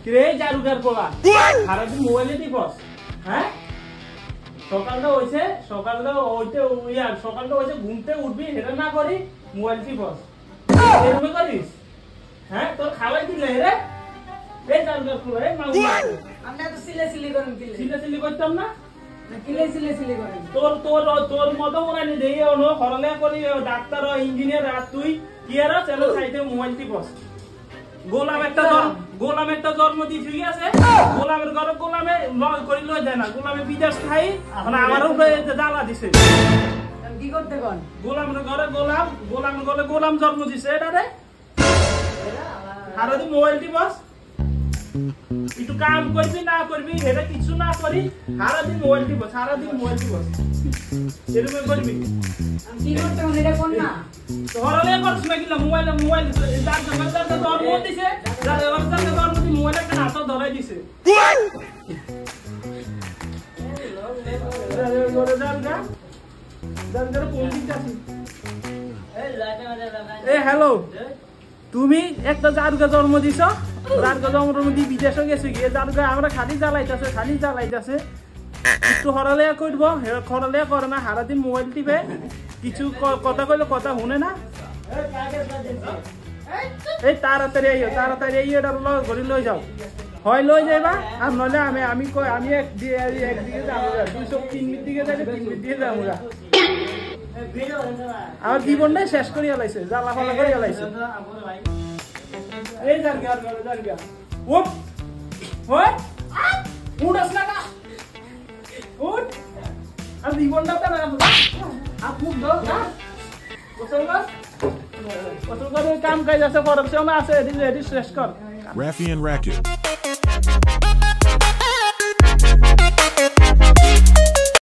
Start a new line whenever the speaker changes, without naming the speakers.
কিরে জারুগার পোলা সারাদিন মোবাইলে টিপস হ্যাঁ সকালটা হইছে সকালটা হইছে ঘুমতে উঠবি সেটা না করি মোবাইল টিপস এরকম করিস হ্যাঁ তোর খাবার দিলে রে এই জারুগার পোলা এই মাউ
আমরা তো সিলে করেন
সিলে করতাম না
সিলে করেন
তোর মতো ওরানি দেই ono হরলে করি ডাক্তার ইঞ্জিনিয়ার আর তুই কি আর চলো খাইতে মোবাইল টিপস গোলাম একটা জন্ম দি ঠিক আছে গোলামের ঘরে গোলামে লয় করি লয় যায় না গোলামে বিদেশ খাই মানে আমার উপরে জ্বালা দিছে
কি করতে কোন
গোলামের ঘরে গোলাম জন্ম দিছে এটা রে সারাদিন মোবাইল টিপস একটু কাম করবি না করবি এটা কিছু না করি সারাদিন মোবাইল টিপস এরকম করবি
কি করতে কোন এটা কোন না
ধরলে করছ না কিলা মোবাইল যার জন্ম দিছে যার জন্ম দি মোবাইল একটা হাত ধরাই দিছে হ্যালো তুমি একটা জারুগা জন্ম দিছ জারুগা জন্ম দি বিদেশে গেছে গিয়ে জারুগা আমরা খালি জ্বালাইতেছে একটু হরলেয়া করবো হরলেয়া করে না সারাদিন মোবাইল টিপে কিছু কথা কইলে কথা শুনে না এই তাড়াতাড়ি আইও এটা ঘড়ি লই যাও হয় লই যাইবা আর নইলে আমি একদিকে যাবো 203 মিনিট দিকে যাই 3 মিনিট দিয়ে যাবো আমার জীবনটাই শেষ করিয়া লাইছে জ্বালা ফালা করিয়া লাইছে এই জারগা উপ হয় উড়াস না উঠ আর জীবনটা তো না আপু দাও না গোসল করে কাম কাজ আছে করাপশন আছে এটি শেষ কর
Raffi and Racket.